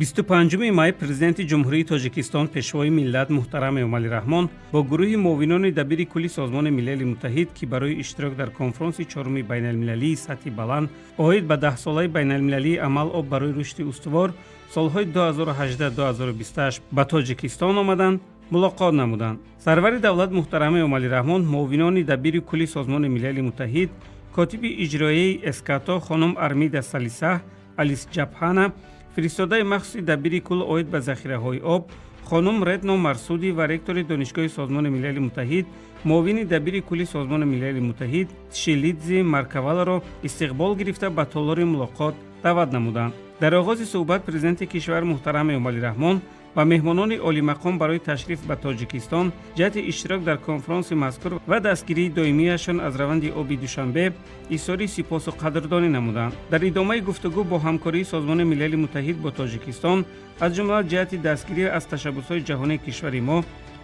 25 май президенти ҷумҳурии Тоҷикистон пешвои миллат муҳтарам Эмомалӣ Раҳмон бо гурӯҳи муовинони дабири кулли Созмони Милали Муттаҳид ки барои иштирок дар конфронси чоруми байналмилалии сатҳи баланд оид ба 10-солаи байналмилалии амал об барои рушди устувор солҳои 2018-2028 ба Тоҷикистон омаданд, мулоқот намуданд. Сарвари давлат муҳтарам Эмомалӣ Раҳмон муовинони дабири кулли Созмони Милали Муттаҳид, котиби иҷроияи эскато хонум Армида Салисаҳ, Алис Ҷабҳана, фиристодаи махсуси дабири кул оид ба захираҳои об хонум Ретно Марсудӣ ва ректори донишгоҳи Созмони Милали Муттаҳид, муовини дабири кулли Созмони Милали Муттаҳид Тшилидзе Маркаваларо истиқбол гирифта ба толори мулоқот даъват намуданд. Дар оғози суҳбат президенти кишвар муҳтарам Эмомалӣ Раҳмон ба меҳмонони олимақом барои ташриф ба Тоҷикистон ҷаҳати иштирок дар конфронси мазкур ва дастгирии доимияшон аз раванди оби Душанбе изҳори сипосу қадрдонӣ намуданд. Дар идомаи гуфтугӯ бо ҳамкории Созмони Милали Муттаҳид бо Тоҷикистон аз ҷумла ҷаҳати дастгирӣ аз ташаббусҳои ҷаҳонии кишвари мо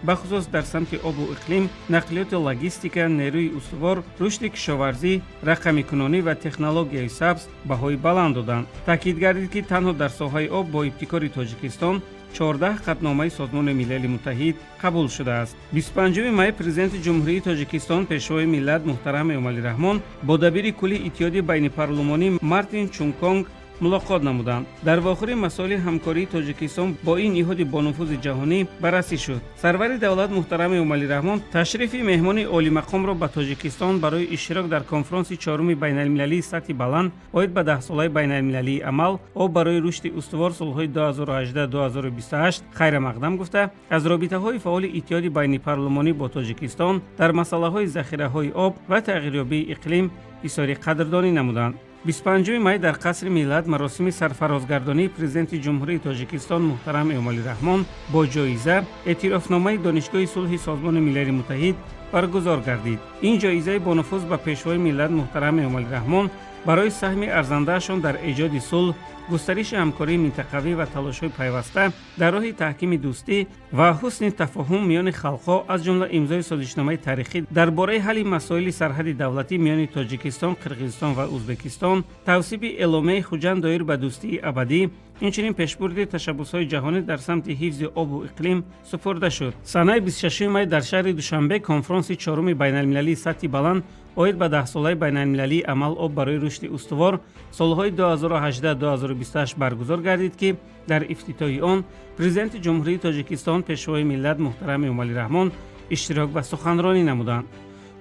бахусус дар самти обу иқлим, нақлиёти логистика, нерӯи устувор, рушди кишоварзӣ, рақамикунонӣ ва технологияи сабз баҳои баланд доданд. Таъкид гардид ки танҳо дар соҳаи об бо ибтикори Тоҷикистон 14 қатномаи Созмони Милали Муттаҳид қабул шудааст. 25 май президенти ҷумҳурии Тоҷикистон пешвои миллат муҳтарам Эмомалӣ Раҳмон бо дабири кулли иттиҳоди байнипарлумонӣ Мартин Чунконг мулоқот намуданд. Дар вохӯри масоили ҳамкории Тоҷикистон бо ин ниҳоди бонуфузи ҷаҳонӣ баррасӣ шуд. Сарвари давлат муҳтарам Эмомалӣ Раҳмон ташрифи меҳмони олимақомро ба Тоҷикистон барои иштирок дар конфронси чоруми байналмилалии сатҳи баланд оид ба 10-солаи байналмилалии амал об барои рушди устувор солҳои 2018-2028 хайрамақдам гуфта, аз робитаҳои фаъоли иттиҳоди байнипарлумонӣ бо Тоҷикистон дар масъалаҳои захираҳои об ва тағйирёбии иқлим изҳори қадрдонӣ намуданд. 25 май дар қасри миллат маросими сарфарозгардонии президенти ҷумҳурии Тоҷикистон муҳтарам Эмомалӣ Раҳмон бо ҷоиза эътирофномаи донишгоҳи сулҳи Созмони Милали Муттаҳид баргузор гардид. Ин ҷоизаи бонуфуз ба пешвои миллат муҳтарам Эмомалӣ Раҳмон барои саҳми арзандаашон дар эҷоди сулҳ, густариши ҳамкории минтақавӣ ва талошҳои пайваста дар роҳи таҳкими дӯстӣ ва ҳусни тафоҳум миёни халқҳо, аз ҷумла имзои созишномаи таърихӣ дар бораи ҳалли масоили сарҳади давлатӣ миёни Тоҷикистон, Қирғизистон ва Ӯзбекистон, тавсиби эъломияи хуҷанд доир ба дӯстии абадӣ, инчунин пешбурди ташаббусҳои ҷаҳонӣ дар самти ҳифзи обу иқлим супурда шуд. Санаи 26 май дар шаҳри Душанбе конфронси чоруми байналмилалии сатҳи баланд оид ба 10-солаи байналмилалии амал об барои рушди устувор солҳои 2018-2028 баргузор гардид ки дар ифтитоҳи он президенти ҷумҳурии Тоҷикистон пешвои миллат муҳтарам Эмомалӣ Раҳмон иштирок ва суханронӣ намуданд.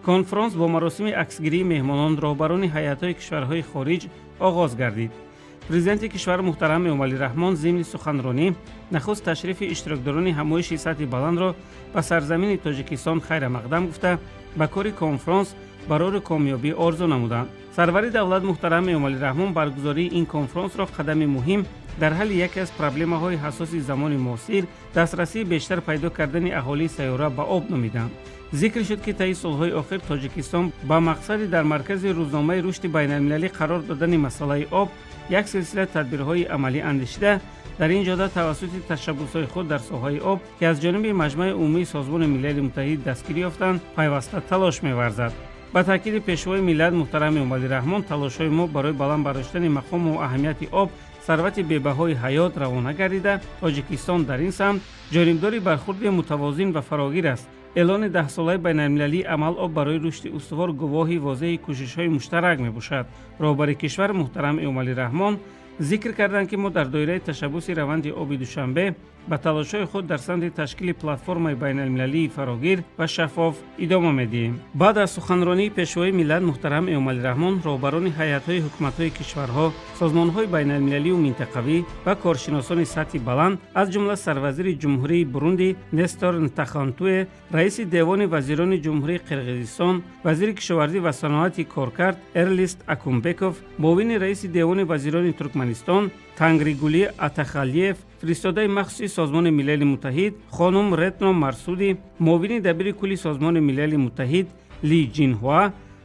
Конфронс бо маросими аксгирии меҳмонон, роҳбарони ҳайатҳои кишварҳои хориҷ оғоз гардид. Президенти кишвар муҳтарам Эмомалӣ Раҳмон зимни суханронӣ нахуст ташрифи иштирокдорони ҳамоиши сатҳи баландро ба сарзамини Тоҷикистон хайрамақдам гуфта, ба кори конфронс барори комёбӣ орзу намуданд. Сарвари давлат муҳтарам Эмомалӣ Раҳмон баргузории ин конфронсро қадами муҳим дар ҳалли яке аз проблемаҳои ҳасоси замони муосир, дастрасии бештар пайдо кардани аҳолии сайёра ба об номиданд. зикр шуд ки таи солҳои охир Тоҷикистон ба мақсади дар маркази рӯзномаи рушди байналмилалӣ қарор додани масъалаи об як силсила тадбирҳои амалӣ андешида, дар ин ҷода тавассути ташаббусҳои худ дар соҳаи об ки аз ҷониби Маҷмӯи умумии Созмони Милали Муттаҳид дастгирӣ ёфтанд, пайваста талош меварзад. ба таъкиди пешвои миллат муҳтарам Эмомалӣ Раҳмон, талошҳои мо барои баланд бароштани мақому аҳамияти об, сарвати бебаҳои ҳаёт равона гардида, Тоҷикистон дар ин самт ҷонибдори бархурди мутавозин ва фарогир аст. эълони 10-солаи байналмилалии амал об барои рушди устувор гувоҳи возеҳи кӯшишҳои муштарак мебошад. Роҳбари кишвар муҳтарам Эмомалӣ Раҳмон зикр карданд ки мо дар доираи ташаббуси раванди оби Душанбе ба талошҳои худ дар самти ташкили платформаи байналмилалии фарогир ва шаффоф идома медиҳем. Баъд аз суханронии пешвои миллат муҳтарам Эмомалӣ Раҳмон, роҳбарони ҳайатҳои ҳукуматҳои кишварҳо, созмонҳои байналмилалию минтақавӣ ва коршиносони сатҳи баланд, аз ҷумла Сарвазири ҷумҳурии Бурунди Нестор Нтахонтуе, раиси Девони вазирони ҷумҳурии Қирғизистон, вазири кишоварзӣ ва саноати коркард Эрлист Акумбеков, муовини раиси Девони вазирони Туркманистон Тангригулӣ Атахалиев, фиристодаи махсуси Созмони Милали Муттаҳид хонум Ретно Марсудӣ, муовини дабири кулли Созмони Милали Муттаҳид Ли Ҷинҳуа,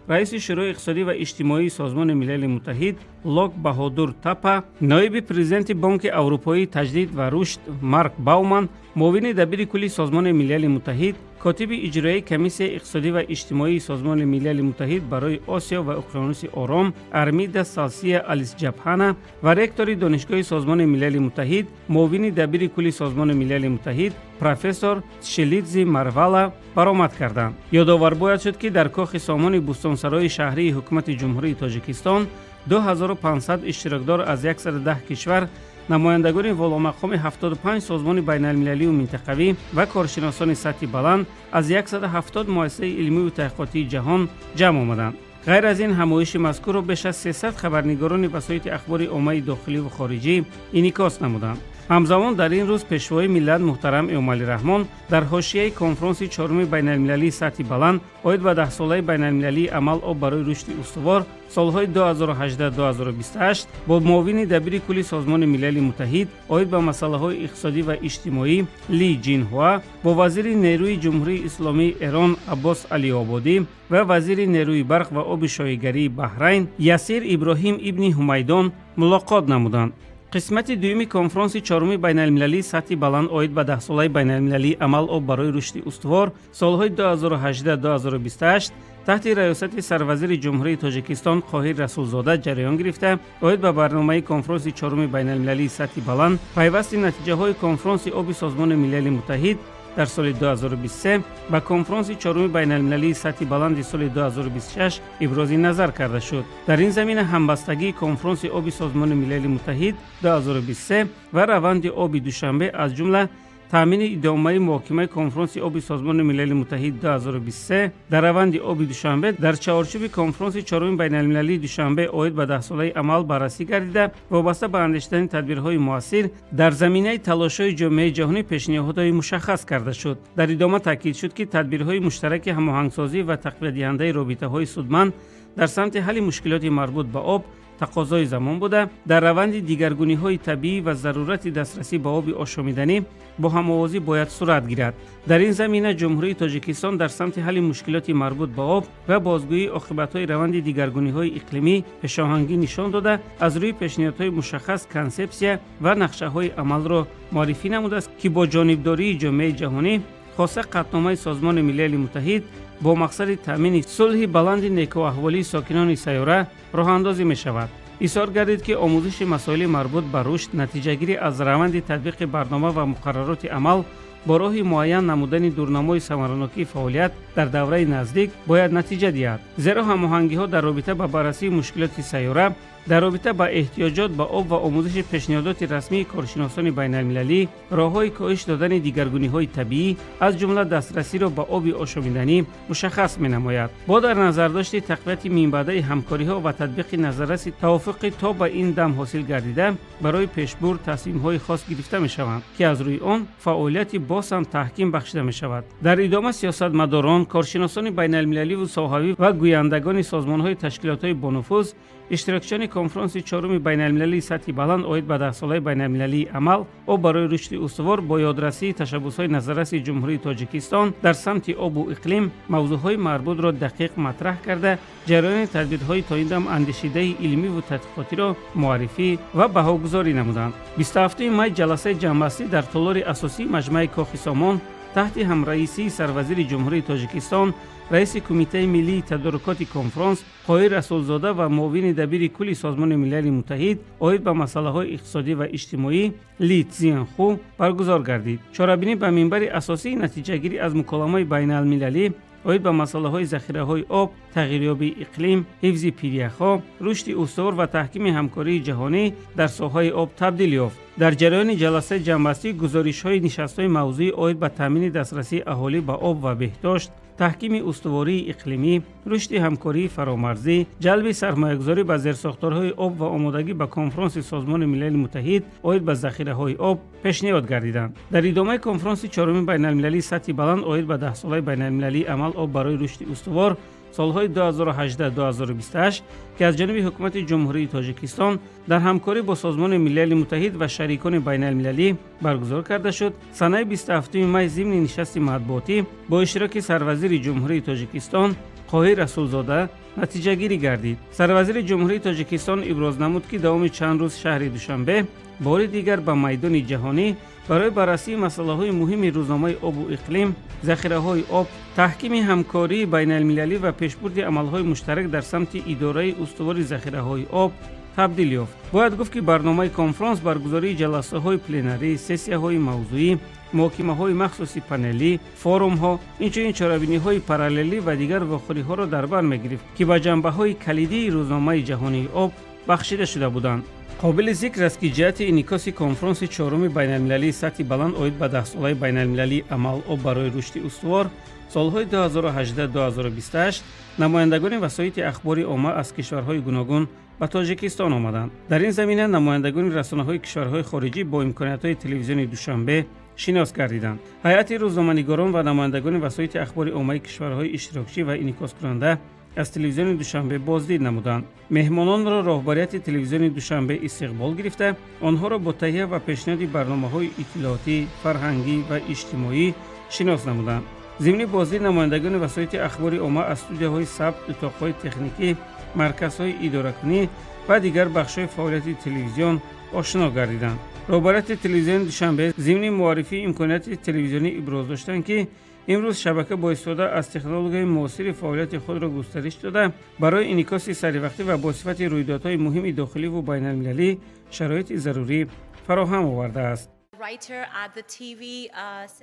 раиси шӯрои иқтисодӣ ва иҷтимоии Созмони Милали Муттаҳид Лок Баҳодур Тапа, ноиби президенти Банки Аврупои таҷдид ва рушд Марк Бауман, муовини дабири кулли Созмони Милали Муттаҳид, котиби иҷроии Комиссияи иқтисодӣ ва иҷтимоии Созмони Милали Муттаҳид барои Осиё ва Уқёнуси Ором Армида Салсия Алисҷабҳана ва ректори Донишгоҳи Созмони Милали Муттаҳид, муовини дабири кулли Созмони Милали Муттаҳид профессор Тшелидзе Марвала баромад карданд. Ёдовар бояд шуд, ки дар кохи сомони Бустонсарои шаҳрии ҳукумати Ҷумҳурии Тоҷикистон 2500 иштирокдор аз 110 кишвар, намояндагони воломақоми 75 созмони байналмилалию минтақавӣ ва коршиносони сатҳи баланд аз 170 муассисаи илмиву таҳқиқотии ҷаҳон ҷамъ омаданд. ғайр аз ин, ҳамоиши мазкурро беш аз 300 хабарнигорони васоити ахбори оммаи дохилӣ ва хориҷӣ инъикос намуданд. ҳамзамон дар ин рӯз пешвои миллат муҳтарам Эмомалӣ Раҳмон дар ҳошияи конфронси чоруми байналмилалии сатҳи баланд оид ба 10-солаи байналмилалии амал об барои рушди устувор солҳои 2018-2028 бо муовини дабири кулли Созмони Милали Муттаҳид оид ба масъалаҳои иқтисодӣ ва иҷтимоӣ Ли Ҷинҳуа бо вазири нерӯи Ҷумҳурии Исломии Эрон Аббос Алиободӣ ва вазири нерӯи барқ ва оби шоигарии Баҳрайн Ясир Иброҳим ибни Ҳумайдон мулоқот намуданд. қисмати дуюми конфронси чоруми байналмилалии сатҳи баланд оид ба 10-солаи байналмилалии амал об барои рушди устувор солҳои 2018-2028 таҳти раёсати сарвазири Ҷумҳурии Тоҷикистон Қоҳир Расулзода ҷараён гирифта, оид ба барномаи конфронси чоруми байналмилалии сатҳи баланд пайвасти натиҷаҳои конфронси оби Созмони Милали Муттаҳид дар соли 2023 ба конфронси чоруми байналмилалии сатҳи баланди соли 2026 ибрози назар карда шуд. Дар ин замина ҳамбастагии конфронси оби Созмони Милали Муттаҳид 2023 ва раванди оби Душанбе аз ҷумла таъмини идомаи муҳокимаи конфронси оби Созмони Милали Муттаҳид 2023 дар раванди оби Душанбе дар чаҳорчӯби конфронси чоруми байналмилалии Душанбе оид ба 10-солаи амал баррасӣ гардида, вобаста ба андешидани тадбирҳои муассир дар заминаи талошҳои ҷомеаи ҷаҳонӣ пешниҳодҳои мушаххас карда шуд. Дар идома таъкид шуд, ки тадбирҳои муштараки ҳамоҳангсозӣ ва тақвиятдиҳандаи робитаҳои судманд дар самти ҳалли мушкилоти марбут ба об тақозои замон буда, дар раванди дигаргуниҳои табиӣ ва зарурати дастрасӣ ба оби ошомиданӣ бо ҳамовозӣ бояд сурат гирад. дар ин замина ҷумҳурии Тоҷикистон дар самти ҳалли мушкилоти марбут ба об ва бозгӯии оқибатҳои раванди дигаргуниҳои иқлимӣ пешоҳангӣ нишон дода, аз рӯи пешниҳодҳои мушаххас консепсия ва нақшаҳои амалро муаррифӣ намудааст, ки бо ҷонибдории ҷомеаи ҷаҳонӣ хоса қатномаи Созмони Милали Муттаҳид бо мақсади таъмини сулҳи баланди некуаҳволии сокинони сайёра роҳандозӣ мешавад. изҳор гардид, ки омӯзиши масоили марбут ба рушд натиҷагирӣ аз раванди татбиқи барнома ва муқаррароти амал бо роҳи муайян намудани дурнамои самаранокии фаъолият дар давраи наздик бояд натиҷа диҳад. зеро ҳамоҳангиҳо дар робита ба баррасии мушкилоти сайёра, дар робита ба эҳтиёҷот ба об ва омӯзиши пешниҳодоти расмии коршиносони байналмилалӣ, роҳҳои коҳиш додани дигаргуниҳои табиӣ, аз ҷумла дастрасиро ба оби ошомиданӣ мушаххас менамояд. бо дар назардошти тақвияти минбаъдаи ҳамкориҳо ва татбиқи назарраси тавофуқи то ба ин дам ҳосил гардида, барои пешбурд тасмимҳои хос гирифта мешаванд, ки аз рӯи он фаъолияти боз ҳам таҳким бахшида мешавад. дар идома сиёсатмадорон, коршиносони байналмилаливу соҳавӣ ва гӯяндагони созмонҳои ташкилотҳои бонуфуз иштирокчиёни конфронси чоруми байналмилалии сатҳи баланд оид ба 10-солаи байналмилалии амал об барои рушди устувор бо ёдрасии ташаббусҳои назарраси Ҷумҳурии Тоҷикистон дар самти обу иқлим мавзӯъҳои марбутро дақиқ матраҳ карда, ҷараёни тадбирҳои то ин дам андешидаи илмиву тадқиқотиро муаррифӣ ва баҳогузорӣ намуданд. 27 май ҷаласаи ҷамъбастӣ дар толори асосии маҷмаи кохи Сомон таҳти ҳамраисии сарвазири Ҷумҳурии Тоҷикистон, раиси Кумитаи миллии тадорукоти конфронс Қоҳир Расулзода ва муовини дабири кулли Созмони Милали Муттаҳид оид ба масъалаҳои иқтисодӣ ва иҷтимоӣ Ли Цзинху баргузор гардид. чорабинӣ ба минбари асосии натиҷагирӣ аз муколамаи байналмилалӣ оид ба масъалаҳои захираҳои об, тағйирёбии иқлим, ҳифзи пиряхҳо, рушди устувор ва таҳкими ҳамкории ҷаҳонӣ дар соҳаи об табдил ёфт. дар ҷараёни ҷаласаи ҷамъбастӣ гузоришҳои нишастҳои мавзӯӣ оид ба таъмини дастрасии аҳолӣ ба об ва беҳдошт, таҳкими устувории иқлимӣ, рушди ҳамкории фаромарзӣ, ҷалби сармоягузорӣ ба зерсохторҳои об ва омодагӣ ба конфронси Созмони Милали Муттаҳид оид ба захираҳои об пешниҳод гардиданд. дар идомаи конфронси чоруми байналмилалии сатҳи баланд оид ба 10-солаи байналмилалии амал об барои рушди устувор солҳои 2018-2028 ки аз ҷониби ҳукумати Ҷумҳурии Тоҷикистон дар ҳамкорӣ бо Созмони Милали Муттаҳид ва шарикони байналмилалӣ баргузор карда шуд, санаи 27 май зимни нишасти матбуотӣ бо иштироки сарвазири Ҷумҳурии Тоҷикистон خواهی رسولزاده نتیجه گیری گردید. سروزیر جمهوری تاجیکستان ابراز نمود که دوام چند روز شهر دوشنبه بار دیگر به میدان جهانی برای بررسی مسائل مهم روزنامه آب و اقلیم، ذخیره‌های آب، تحکیم همکاری بین المللی و پیشبرد عمل‌های مشترک در سمت اداره استواری ذخیره‌های آب تبدیل یافت. باید گفت که برنامه کنفرانس برگزاری جلسه‌های پلنری، سسیه‌های موضوعی، محاکمه‌های مخصوصی پنلی، فورum‌ها، اینچنین چاره‌بینی‌های پاراللی و دیگر واخوری‌ها را در بر می‌گرفت که به جنبه‌های کلیدی روزنامه جهانی آب بخشیده شده بودند. قابل ذکر است که جهت انعکاس کنفرانس چهارم بین‌المللی سطح بلند اوید به 10 ساله بین‌المللی عمل آب برای رشد استوار سالهای 2018-2028 نمایندگان وسایط اخباری عامه از کشورهای گوناگون به تاجیکستان آمدند. در این زمینه نمایندگان رسانه‌های کشورهای خارجی با امکانات‌های تلویزیون دوشنبه شناس گردیدند. هیئت روزنامه‌نگاران و نمایندگان وسایط اخباری عامه کشورهای اشتراکچی و انعکاس کننده از تلویزیون دوشنبه بازدید نمودند. مهمانان را راهبریت تلویزیون دوشنبه استقبال گرفته، آنها را با تهیه و پیشنهاد برنامه‌های اطلاعاتی، فرهنگی و اجتماعی شناس نمودند. ضمن بازدید نمایندگان وسایط اخباری عامه از استودیوهای ثبت، اتاق‌های تکنیکی، مرکزهای اداره‌کنی و دیگر بخش‌های فعالیت تلویزیون آشنا گردیدند. راهبریت تلویزیون دوشنبه ضمن معرفی امکانات تلویزیونی ابراز داشتند که امروز شبکه با استفاده از تکنولوژی معاصر فعالیت خود را گسترش داده برای انعکاس سریع‌وقتی و با صفت رویدادهای مهم داخلی و بین‌المللی شرایط ضروری فراهم آورده است.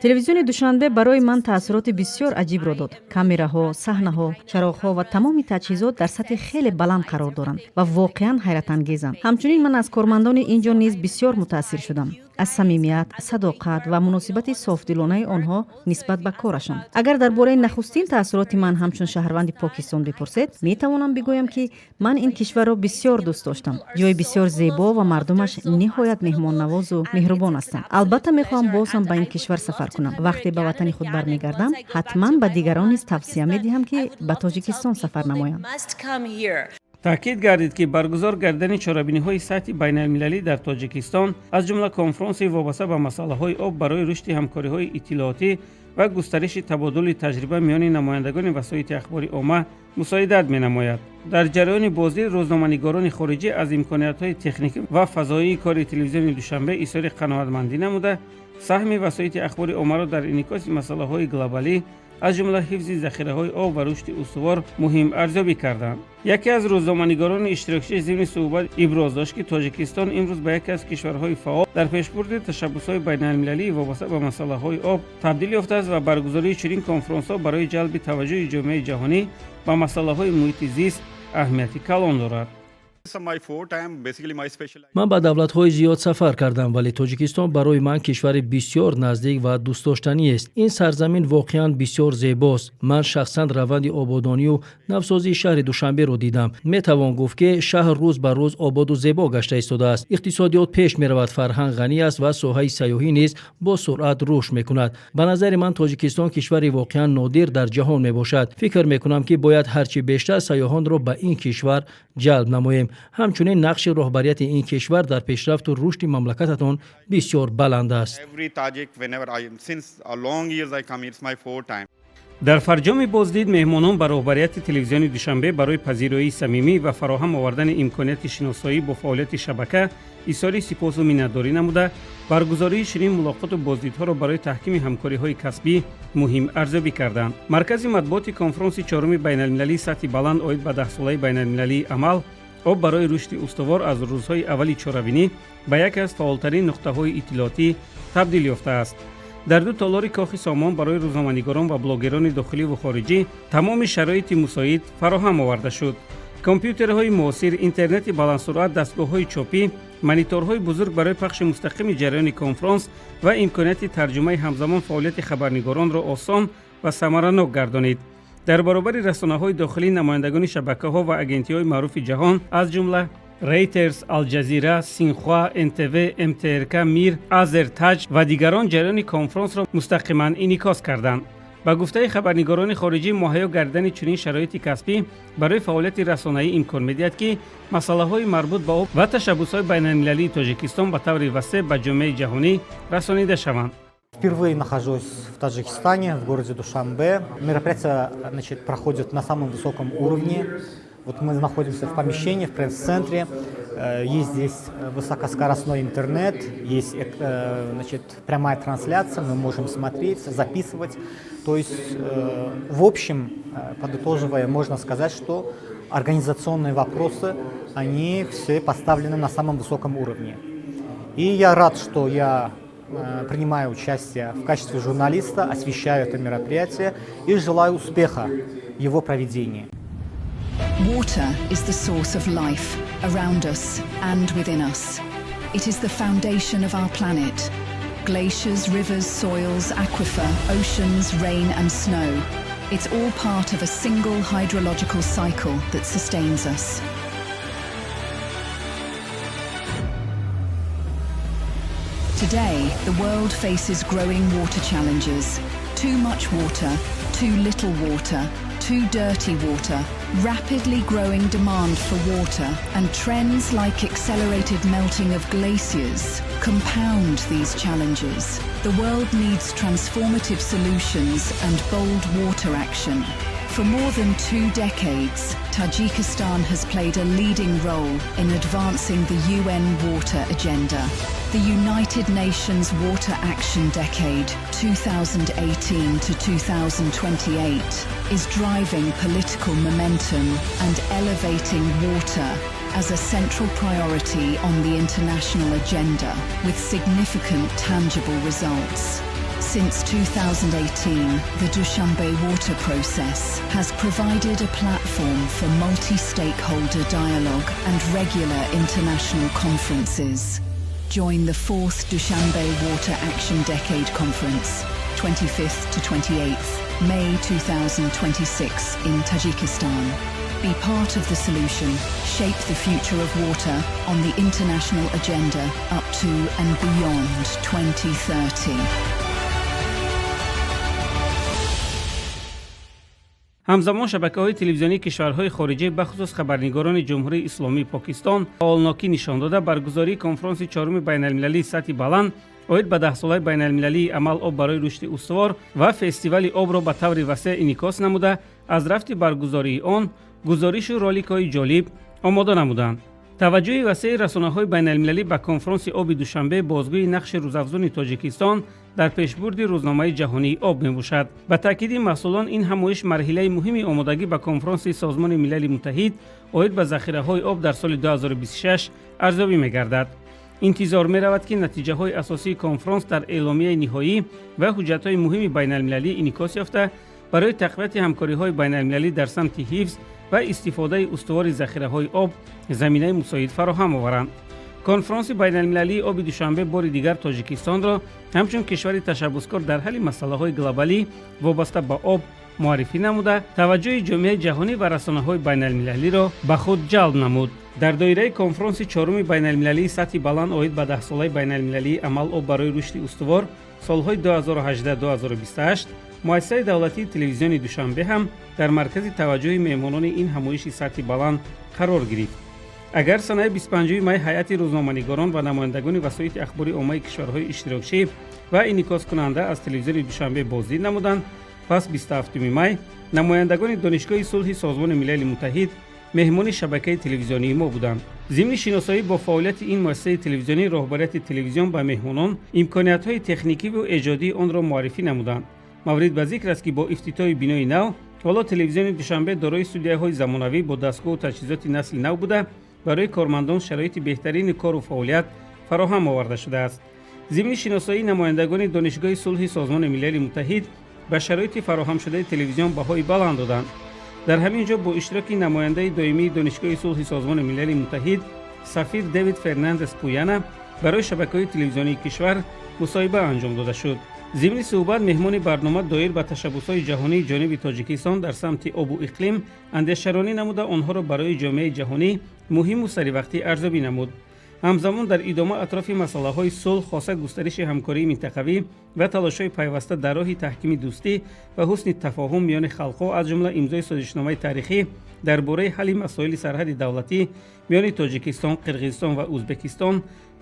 تلویزیون دوشنبه برای من تاثیرات بسیار عجیب را داد. کامراها، صحنه‌ها، چراغ‌ها و تمام تجهیزات در سطح خیلی بلند قرار دارند و واقعاً حیرت انگیزند. همچنین من از کارمندان اینجا نیز بسیار متاثر شدم. از صمیمیت، صداقت و مناسبت صافدلانه آنها نسبت به کارشان. اگر درباره نخستین تاثیرات من همچون شهروند پاکستان بپرسید، می توانم بگویم که من این کشور را بسیار دوست داشتم. جای بسیار زیبا و مردمش نهایت مهمان نواز و مهربان هستند. البته می خواهم باز هم به این کشور سفر کنم. وقتی به وطن خود برمیگردم، حتما به دیگران نیز توصیه می دهم که به تاجیکستان سفر نمایند. تأکید گردید که برگزار کردن چاره‌بینی‌های سطح بین‌المللی در تاجیکستان از جمله کنفرانس وابسته به مسائل‌های آب برای رشد همکاری‌های اطلاعاتی و گسترش تبادل تجربه میان نمایندگان وسایط اخباری عامه مساعدت می‌نماید. در جریان بازدید روزنامه‌نگاران خارجی از امکانات‌های تکنیکی و فضایی کار تلویزیون دوشنبه اظهار قناعتمندی نموده، سهم وسایط اخباری عامه را در انعکاس مسائل‌های گلوبالی از جمله حفظ ذخیره‌های آب و رشد استوار مهم ارزیابی کردند. یکی از روزنامه‌نگاران اشتراکچی ضمن صحبت ابراز داشت که تاجیکستان امروز به یکی از کشورهای فعال در پیشبرد تشبس‌های بین‌المللی وابسته به مسائل‌های آب تبدیل یافته است و برگزاری چنین کنفرانس‌ها برای جلب توجه جامعه جهانی به مسائل‌های محیط زیست اهمیتی کلان دارد. من به دولت‌های زیاد سفر کردم ولی تاجیکستان برای من کشور بسیار نزدیک و دوست داشتنی است. این سرزمین واقعاً بسیار زیباست. من شخصاً روند آبادانی و نوسازی شهر دوشنبه را دیدم. می توان گفت که شهر روز به روز آباد و زیبا گشته ایستاده است. اقتصادیات پیش می رود، فرهنگ غنی است و ساحه سیاحی نیز با سرعت رشد می کند. به نظر من تاجیکستان کشوری واقعاً نادر در جهان می باشد. فکر می کنم که باید هرچی بیشتر سیاحان را به این کشور جلب نماییم. همچنین نقش رهبریت این کشور در پیشرفت و رشد مملکتتان بسیار بلند است. در فرجام بازدید مهمانان به رهبریت تلویزیون دوشنبه برای پذیرایی صمیمی و فراهم آوردن امکانات شناسایی با فعالیت شبکه اظهار سپاس و منتداری نموده، برگزاری چنین ملاقات و بازدیدها را برای تحکیم همکاری‌های کسبی مهم ارزیابی کردند. مرکز مطبوعات کنفرانس چهارم بین‌المللی سطح بلند اوید به 10 ساله بین‌المللی عمل آب برای رشد استوار از روزهای اولی چاره‌بینی به یکی از فعالترین نقطه‌های اطلاعاتی تبدیل یافته است. در دو تالار کاخ سامان برای روزنامه‌نگاران و بلاگران داخلی و خارجی تمام شرایط مساعد فراهم آورده شد. کامپیوترهای معاصر، اینترنت بلندسرعت، دستگاه‌های چاپی، مانیتورهای بزرگ برای پخش مستقیم جریان کنفرانس و امکانات ترجمه همزمان فعالیت خبرنگاران را آسان و ثمره‌ناک گردانید. در برابر رسانه‌های داخلی نمایندگان شبکه‌ها و آژانس‌های معروف جهان از جمله ریترز، الجزیره، سینخوا، NTV، MTRK، میر، آذرتاج و دیگران جریان کنفرانس را مستقیما انعکاس کردند. با گفته خبرنگاران خارجی مهیا کردن چنین شرایط کسبی برای فعالیت رسانه‌ای امکان می‌دهد که مسائل‌های مربوط به آب و تشبس‌های بین‌المللی تاجیکستان به طور وسیع به جامعه جهانی رسانیده شوند. Впервые нахожусь в Таджикистане, в городе Душанбе. Мероприятие, проходит на самом высоком уровне. Вот мы находимся в помещении, в пресс-центре. Есть здесь высокоскоростной интернет, есть прямая трансляция, мы можем смотреть, записывать. То есть, в общем, подытоживая, можно сказать, что организационные вопросы, они все поставлены на самом высоком уровне. И я рад, что я принимаю участие в качестве журналиста, освещаю это мероприятие и желаю успеха в его проведении. Water is the source of life around us and within us. It is the foundation of our planet. Glaciers, rivers, soils, aquifer, oceans, rain and snow. It's all part of a single hydrological cycle that sustains us. Today, the world faces growing water challenges. Too much water, too little water, too dirty water, rapidly growing demand for water, and trends like accelerated melting of glaciers compound these challenges. The world needs transformative solutions and bold water action. For more than 2 decades, Tajikistan has played a leading role in advancing the UN Water Agenda. The United Nations Water Action Decade 2018 to 2028 is driving political momentum and elevating water as a central priority on the international agenda with significant tangible results. Since 2018, the Dushanbe water process has provided a platform for multi-stakeholder dialogue and regular international conferences. Join the 4th Dushanbe Water Action Decade Conference, 25th to 28th, May 2026 in Tajikistan. Be part of the solution, shape the future of water on the international agenda up to and beyond 2030. ҳамзамон шабакаҳои телевизионии кишварҳои хориҷӣ бахусус хабарнигорони ҷумҳурии исломии покистон фаъолнокӣ нишон дода баргузории конфронси 4-уми байналмилалии сатҳи баланд оид ба 10-солаи байналмилалии амал об барои рушди устувор ва фестивали обро ба таври васеъ инъикос намуда аз рафти баргузории он гузоришу роликҳои ҷолиб омода намуданд. таваҷҷӯҳи васеъи расонаҳои байналмилалӣ ба конфронси оби душанбе бозгӯи нақши рӯзафзуни тоҷикистон дар пешбурди рӯзномаи ҷаҳонии об мебошад. ба таъкиди масъулон ин ҳамоиш марҳилаи муҳими омодагӣ ба конфронси созмони милали муттаҳид оид ба захираҳои об дар соли 2026 арзёбӣ мегардад. интизор меравад ки натиҷаҳои асосии конфронс дар эъломияи ниҳоӣ ва ҳуҷҷатҳои муҳими байналмилалӣ инъикос ёфта барои тақвияти ҳамкориҳои байналмилалӣ дар самти ҳифз ва истифодаи устувори захираҳои об заминаи мусоид фароҳам оваранд. конфронси байналмилалии оби душанбе бори дигар тоҷикистонро ҳамчун кишвари ташаббускор дар ҳалли масъалаҳои глобалӣ вобаста ба об муаррифӣ намуда таваҷҷӯҳи ҷомеаи ҷаҳонӣ ва расонаҳои байналмилалиро ба худ ҷалб намуд. дар доираи конфронси 4-уми байналмилалии сатҳи баланд оид ба 10-солаи байналмилалии амал об барои рушди устувор солҳои 2018-2028 муассисаи давлатии телевизиони душанбе ҳам дар маркази таваҷҷӯҳи меҳмонони ин ҳамоиши сатҳи баланд қарор гирифт. агар санаи 25 май ҳайати рӯзноманигорон ва намояндагони васоити ахбори оммаи кишварҳои иштирокчӣ ва инъикоскунанда аз телевизиони душанбе боздид намуданд, пас 27 май намояндагони донишгоҳи сулҳи созмони милали муттаҳид меҳмони шабакаи телевизионии мо буданд. зимни шиносоӣ бо фаъолияти ин муассисаи телевизионӣ роҳбарияти телевизион ба меҳмонон имкониятҳои техникиву эҷодии онро муаррифӣ намуданд. маврид ба зикр аст ки бо ифтитоҳи бинои нав ҳоло телевизиони душанбе дорои студияҳои замонавӣ бо дастгоҳу таҷҳизоти насли нав буда барои кормандон шароити беҳтарини кору фаъолият фароҳам оварда шудааст. зимни шиносоии намояндагони донишгоҳи сулҳи созмони милали муттаҳид ба шароити фароҳамшудаи телевизион баҳои баланд доданд. дар ҳамин ҷо бо иштироки намояндаи доимии донишгоҳи сулҳи созмони милали муттаҳид сафир Дэвид Фернандес Пуяна барои шабакаҳои телевизионии кишвар мусоҳиба анҷом дода шуд. зимни суҳбат меҳмони барнома доир ба ташаббусҳои ҷаҳонии ҷониби тоҷикистон дар самти обу иқлим андешаронӣ намуда онҳоро барои ҷомеаи ҷаҳонӣ муҳиму саривақтӣ арзёбӣ намуд. ҳамзамон дар идома атрофи масъалаҳои сулҳ, хоса густариши ҳамкории минтақавӣ ва талошҳои пайваста дар роҳи таҳкими дӯстӣ ва ҳусни тафоҳум миёни халқҳо, аз ҷумла имзои созишномаи таърихӣ дар бораи ҳалли масоили сарҳади давлатӣ миёни Тоҷикистон, Қирғизистон ва Ӯзбекистон,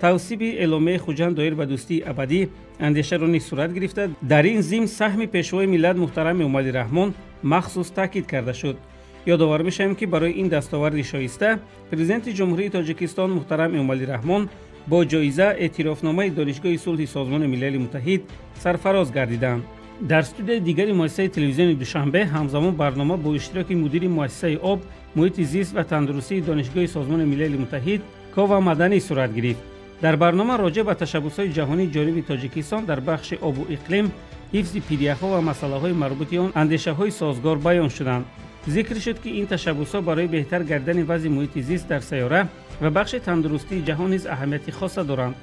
тавсиби эъломияи Хуҷанд доир ба дӯстии абадӣ андешаро низ сурат гирифта, дар ин зимн саҳми пешвои миллат муҳтарам Эмомалӣ Раҳмон махсус таъкид карда шуд. ёдовар мешавем, ки барои ин дастоварди шоиста президенти ҷумҳурии Тоҷикистон муҳтарам Эмомалӣ Раҳмон бо ҷоиза эътирофномаи Донишгоҳи сулҳи Созмони Милали Муттаҳид сарфароз гардиданд. дар студияи дигари муассисаи телевизиони Душанбе ҳамзамон барнома бо иштироки мудири муассисаи об, муҳити зист ва тандурустии Донишгоҳи Созмони Милали Муттаҳид Кова Маданӣ сурат гирифт. дар барнома роҷеъ ба ташаббусҳои ҷаҳонии ҷониби Тоҷикистон дар бахши обу иқлим, ҳифзи пиряхҳо ва масъалаҳои марбути он андешаҳои созгор баён шуданд. зикр шуд, ки ин ташаббусҳо барои беҳтар гардидани вазъи муҳити зист дар сайёра ва бахши тандурустии ҷаҳон низ аҳамияти хоса доранд.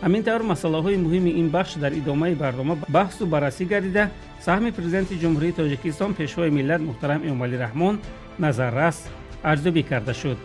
ҳамин тавр масъалаҳои муҳими ин бахш дар идомаи барнома баҳсу баррасӣ гардида, саҳми президенти ҷумҳурии Тоҷикистон пешвои миллат муҳтарам Эмомалӣ Раҳмон назаррас арзёбӣ карда шуд.